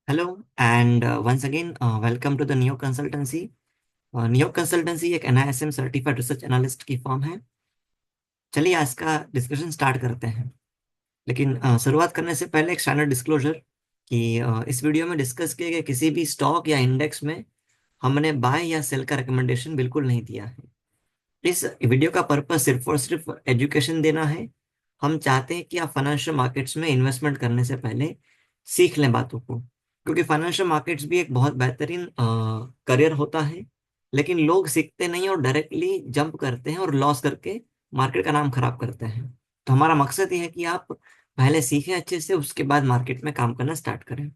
Hello, and once again, welcome to the Neo Consultancy. Neo Consultancy एक NISM certified research analyst की firm है। चलिए आज का डिस्कशन स्टार्ट करते हैं। लेकिन शुरुआत करने से पहले एक स्टैंडर्ड डिस्क्लोजर कि इस वीडियो में डिस्कस किए गए किसी भी स्टॉक या इंडेक्स में हमने बाय या सेल का रिकमेंडेशन बिल्कुल नहीं दिया है। इस वीडियो का पर्पस सिर्फ और सिर्फ एजुकेशन देना है। हम चाहते हैं कि आप फाइनेंशियल मार्केट्स में इन्वेस्टमेंट करने से पहले सीख लें बातों को, क्योंकि फाइनेंशियल मार्केट्स भी एक बहुत बेहतरीन करियर होता है। लेकिन लोग सीखते नहीं और डायरेक्टली जंप करते हैं और लॉस करके मार्केट का नाम खराब करते हैं। तो हमारा मकसद ये है कि आप पहले सीखें अच्छे से, उसके बाद मार्केट में काम करना स्टार्ट करें।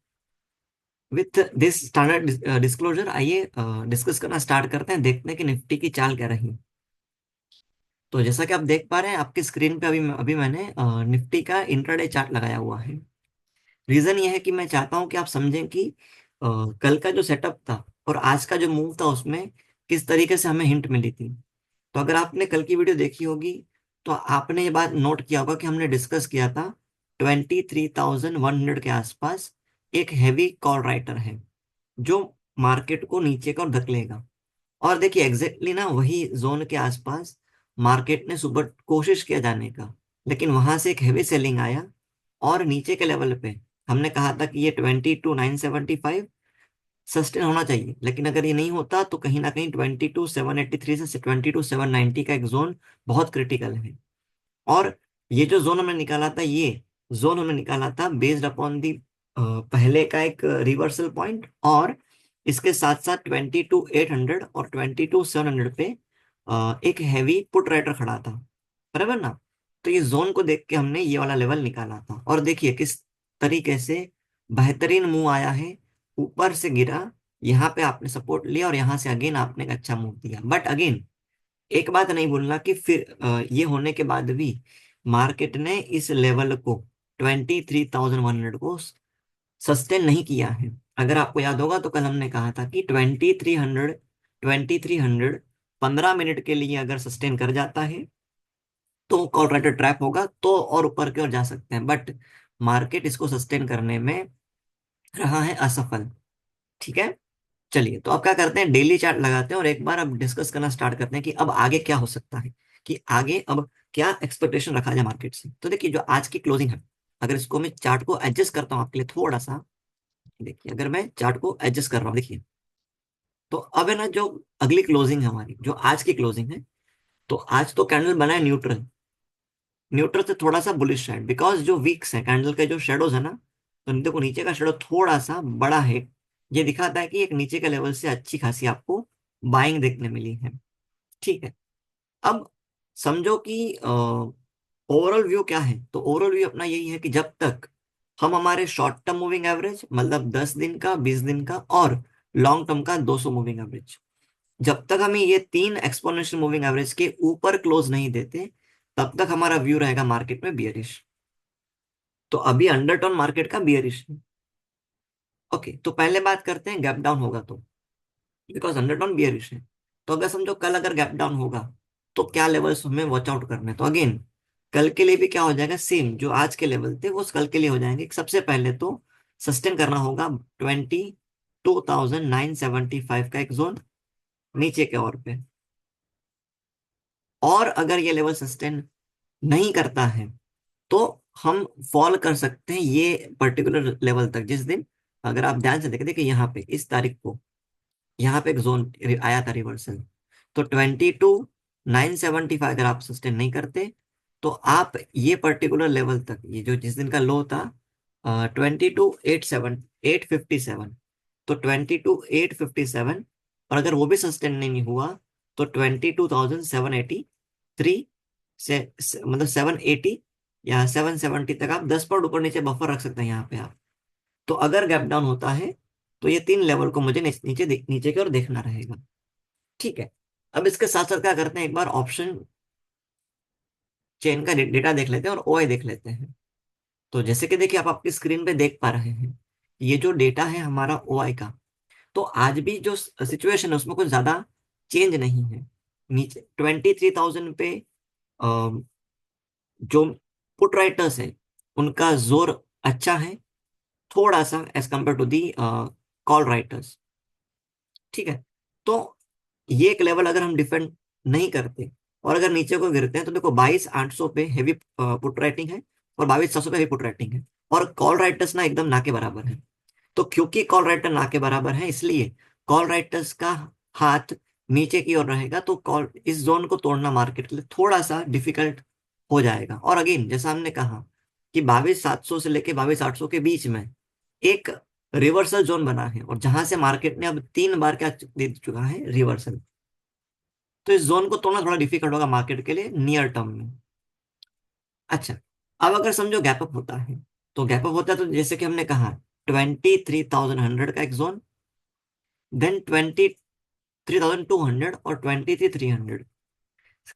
विथ दिस स्टैंडर्ड डिस्क्लोजर आइए डिस्कस करना स्टार्ट करते हैं, देखते हैं कि निफ्टी की चाल क्या रही। तो जैसा कि आप देख पा रहे हैं आपकी स्क्रीन पे, अभी अभी मैंने निफ्टी का इंट्राडे चार्ट लगाया हुआ है। रीजन ये है कि मैं चाहता हूं कि आप समझें कि कल का जो सेटअप था और आज का जो मूव था उसमें किस तरीके से हमें हिंट मिली थी। तो अगर आपने कल की वीडियो देखी होगी तो आपने ये बात नोट किया होगा कि हमने डिस्कस किया था 23,100 के आसपास एक हैवी कॉल राइटर है जो मार्केट को नीचे का और धकेलेगा। और देखिए एग्जैक्टली ना वही जोन के आसपास मार्केट ने सुबह कोशिश किया जाने का, लेकिन वहां से एक हेवी सेलिंग आया और नीचे के लेवल पे हमने कहा था कि ये 22,975 सस्टेन होना चाहिए। लेकिन अगर ये नहीं होता तो कहीं ना कहीं 22,783 से 22,790 का एक जोन बहुत क्रिटिकल है। और ये जो जोन हमने निकाला था, ये जोन हमने निकाला था बेस्ड अपॉन दी पहले का एक रिवर्सल पॉइंट, और इसके साथ साथ 22,800 और 22,700 पे एक हैवी पुट राइटर खड़ा था, बराबर ना। तो ये जोन को देख के हमने ये वाला लेवल निकाला था, और देखिए किस तरीके से बेहतरीन मूव आया है। ऊपर से गिरा, यहाँ पे आपने सपोर्ट लिया और यहाँ से अगेन आपने एक अच्छा मूव दिया। बट अगेन एक बात नहीं भूलना कि फिर ये होने के बाद भी मार्केट ने इस लेवल को 23,100 को सस्टेन नहीं किया है। अगर आपको याद होगा तो कल हमने कहा था कि 2300 15 मिनट के लिए अगर सस्टेन कर जाता है तो कॉल राइटर ट्रैप होगा, तो और ऊपर की ओर जा सकते हैं। बट मार्केट इसको सस्टेन करने में रहा है असफल। ठीक है, चलिए तो अब क्या करते हैं, डेली चार्ट लगाते हैं और एक बार अब डिस्कस करना स्टार्ट करते हैं कि अब आगे क्या हो सकता है, कि आगे अब क्या एक्सपेक्टेशन रखा जाए मार्केट से। तो देखिए जो आज की क्लोजिंग है, अगर इसको मैं चार्ट को एडजस्ट करता हूँ आपके लिए थोड़ा सा, देखिए अगर मैं चार्ट को एडजस्ट कर रहा हूँ, देखिए तो अब है ना, जो अगली क्लोजिंग है हमारी, जो आज की क्लोजिंग है, तो आज तो कैंडल बना है न्यूट्रल। न्यूट्रल से थोड़ा सा बुलिश साइड, बिकॉज जो वीक्स है कैंडल के जो शेडोज है ना, तो देखो नीचे का शेडो थोड़ा सा बड़ा है। ये दिखाता है कि एक नीचे के लेवल से अच्छी खासी आपको बाइंग देखने मिली है। ठीक है, अब समझो कि ओवरऑल व्यू क्या है। तो ओवरऑल व्यू अपना यही है कि जब तक हम हमारे शॉर्ट टर्म मूविंग एवरेज, मतलब 10 दिन का, 20 दिन का और लॉन्ग टर्म का 200 मूविंग एवरेज, जब तक हमें ये तीन एक्सपोनेंशियल मूविंग एवरेज के ऊपर क्लोज नहीं देते, तब तक हमारा व्यू रहेगा मार्केट में बियरिश। तो अभी अंडरटोन मार्केट का बियरिश है। ओके, तो पहले बात करते हैं गैप डाउन होगा तो, बिकॉज अंडरटोन बियरिश है। तो अगर समझो कल अगर गैप डाउन होगा तो क्या लेवल्स हमें वॉच आउट करने हैं? तो अगेन कल के लिए भी क्या हो जाएगा, सेम जो आज के लेवल थे वो कल के लिए हो जाएंगे। सबसे पहले तो सस्टेन करना होगा 22,975 का एक जोन नीचे के ओर पे। और अगर ये लेवल सस्टेन नहीं करता है तो हम फॉल कर सकते हैं ये पर्टिकुलर लेवल तक, जिस दिन, अगर आप ध्यान से देखें, देखिए यहाँ पे इस तारीख को यहाँ पे एक जोन आया था रिवर्सल। तो 22,975 अगर आप सस्टेन नहीं करते तो आप ये पर्टिकुलर लेवल तक, ये जो जिस दिन का लो था 22,857 तो 22,857, और अगर वो भी सस्टेन नहीं हुआ तो 22,783 मतलब 780 या 770 तक आप 10 पॉइंट ऊपर नीचे बफर रख सकते हैं यहाँ पे आप। तो अगर गैप डाउन होता है तो ये तीन लेवल को मुझे नीचे नीचे की ओर देखना रहेगा। ठीक है, अब इसके साथ साथ क्या करते हैं, एक बार ऑप्शन चेन का डेटा देख लेते हैं और ओआई देख लेते हैं। तो जैसे कि देखिए आप आपकी स्क्रीन पे देख पा रहे हैं, ये जो डेटा है हमारा ओआई का, तो आज भी जो सिचुएशन है उसमें कुछ ज्यादा चेंज नहीं है। नीचे 23,000 पे जो पुट राइटर्स है उनका जोर अच्छा है। थोड़ा सा as compare to the call writers. ठीक है। तो ये एक लेवल अगर हम डिफेंड नहीं करते और अगर नीचे को गिरते हैं, तो देखो 22,800 पे हेवी पुट राइटिंग है और 22,700 पे हेवी पुट राइटिंग है, और कॉल राइटर्स ना एकदम ना के बराबर है। तो क्योंकि कॉल राइटर ना के बराबर है, इसलिए कॉल राइटर्स का हाथ नीचे की ओर रहेगा, तो कॉल इस जोन को तोड़ना मार्केट के लिए थोड़ा सा डिफिकल्ट हो जाएगा। और अगेन जैसा हमने कहा कि 22,700 से लेके 22,800 के बीच में एक रिवर्सल जोन बना है, और जहां से मार्केट ने अब 3 बार क्या दे चुका है, रिवर्सल। तो इस जोन को तोड़ना थोड़ा डिफिकल्ट होगा मार्केट के लिए नियर टर्म में। अच्छा, अब अगर समझो गैप अप होता है, तो गैप अप होता है तो जैसे कि हमने कहा 23,100 का एक जोन, देन 23,200 और 23,300।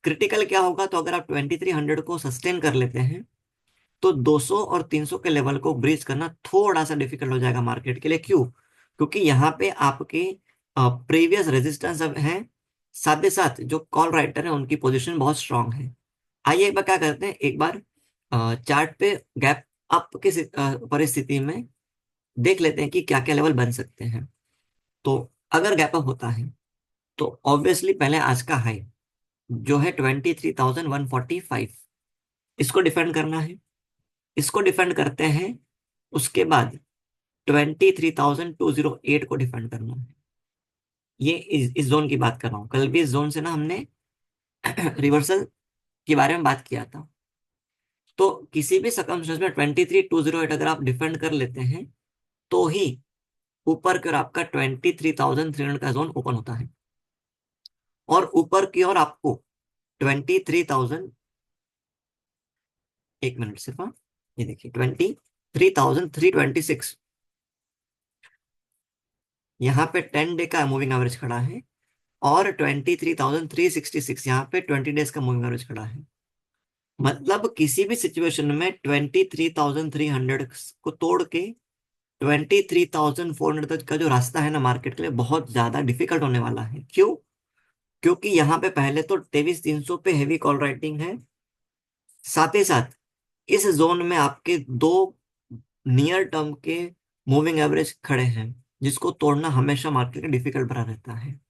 क्रिटिकल क्या होगा, तो अगर आप 2300 को सस्टेन कर लेते हैं, तो 200 और 300 के लेवल को ब्रीच करना थोड़ा सा डिफिकल्ट हो जाएगा मार्केट के लिए। क्यों? क्योंकि यहाँ पे आपके प्रीवियस रेजिस्टेंस अब हैं, साथ ही साथ जो कॉल राइटर है उनकी पोजीशन बहुत स्ट्रांग है। आइए एक बार क्या करते हैं, एक बार चार्ट पे गैप अप की परिस्थिति में देख लेते हैं कि क्या क्या लेवल बन सकते हैं। तो अगर गैप अप होता है, तो ऑब्वियसली पहले आज का हाई जो है 23,145, इसको डिफेंड करना है। इसको डिफेंड करते हैं, उसके बाद 23,208 को डिफेंड करना है। ये इस जोन की बात कर रहा हूँ, कल भी इस जोन से ना हमने रिवर्सल के बारे में बात किया था। तो किसी भी सर्कमस्टेंस में 23,208 अगर आप डिफेंड कर लेते हैं, तो ही ऊपर की ओर आपका 23,300 का जोन ओपन होता है, और ऊपर की ओर आपको 23,000, एक मिनट सिर्फ, हाँ, ये देखिए 23,326, यहाँ पे 10 डे का मूविंग एवरेज खड़ा है, और 23,366 यहाँ पे 20 डेज का मूविंग एवरेज खड़ा है। मतलब किसी भी सिचुएशन में 23,300 को तोड़ के 23,400 तक का जो रास्ता है ना मार्केट के लिए, बहुत ज्यादा डिफिकल्ट होने वाला है। क्यों? क्योंकि यहाँ पे पहले तो 23,300 पे हेवी कॉल राइटिंग है, साथ ही साथ इस जोन में आपके दो नियर टर्म के मूविंग एवरेज खड़े हैं, जिसको तोड़ना हमेशा मार्केट में डिफिकल्ट बना रहता है।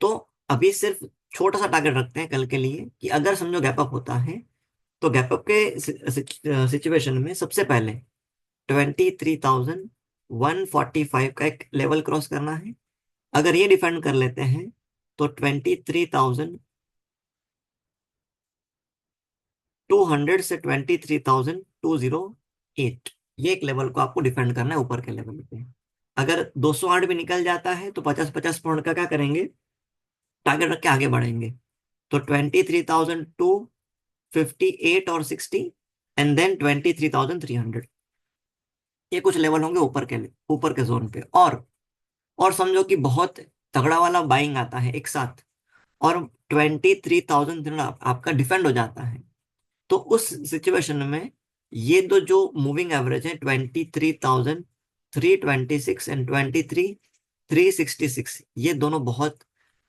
तो अभी सिर्फ छोटा सा टारगेट रखते हैं कल के लिए, कि अगर समझो गैप अप होता है, तो गैप अप के सिचुएशन में सबसे पहले 23,145 का एक लेवल क्रॉस करना है। अगर ये डिफेंड कर लेते हैं, तो 23,200 से 23,208, ये एक लेवल को आपको डिफेंड करना है ऊपर के लेवल पे। अगर 208 भी निकल जाता है, तो 50-50 पॉइंट का क्या करेंगे, टारगेट रख के आगे बढ़ेंगे। तो 23,258 और 60, एंड देन 23,300, ये कुछ लेवल होंगे ऊपर के जोन पे। और समझो कि बहुत तगड़ा वाला बाइंग आता है एक साथ, और 23,300 आपका डिफेंड हो जाता है, तो उस सिचुएशन में ये दो जो मूविंग एवरेज है, 23,326 एंड 23,366, ये दोनों बहुत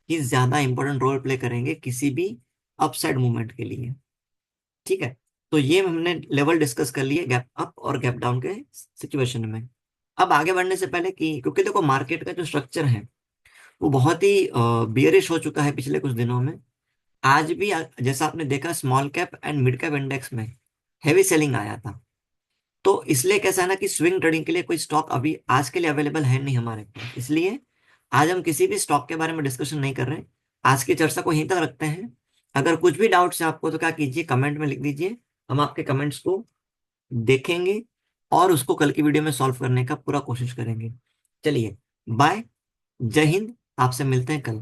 ही ज्यादा इंपॉर्टेंट रोल प्ले करेंगे किसी भी अपसाइड मूवमेंट के लिए। ठीक है। तो ये हमने लेवल डिस्कस कर लिए गैप अप और गैप डाउन के सिचुएशन में। अब आगे बढ़ने से पहले, कि क्योंकि देखो मार्केट का जो स्ट्रक्चर है वो बहुत ही बियरिश हो चुका है पिछले कुछ दिनों में। आज भी जैसा आपने देखा, small cap and mid cap index में हैवी सेलिंग आया था। तो इसलिए कैसा है ना, कि स्विंग ट्रेडिंग के लिए कोई स्टॉक अभी आज के लिए अवेलेबल है नहीं हमारे पास, इसलिए आज हम किसी भी स्टॉक के बारे में डिस्कशन नहीं कर रहे हैं। आज की चर्चा को यहीं तक रखते हैं। अगर कुछ भी डाउट्स है आपको, तो क्या कीजिए, कमेंट में लिख दीजिए, हम आपके कमेंट्स को देखेंगे और उसको कल की वीडियो में सॉल्व करने का पूरा कोशिश करेंगे। चलिए, बाय, जय हिंद, आपसे मिलते हैं कल।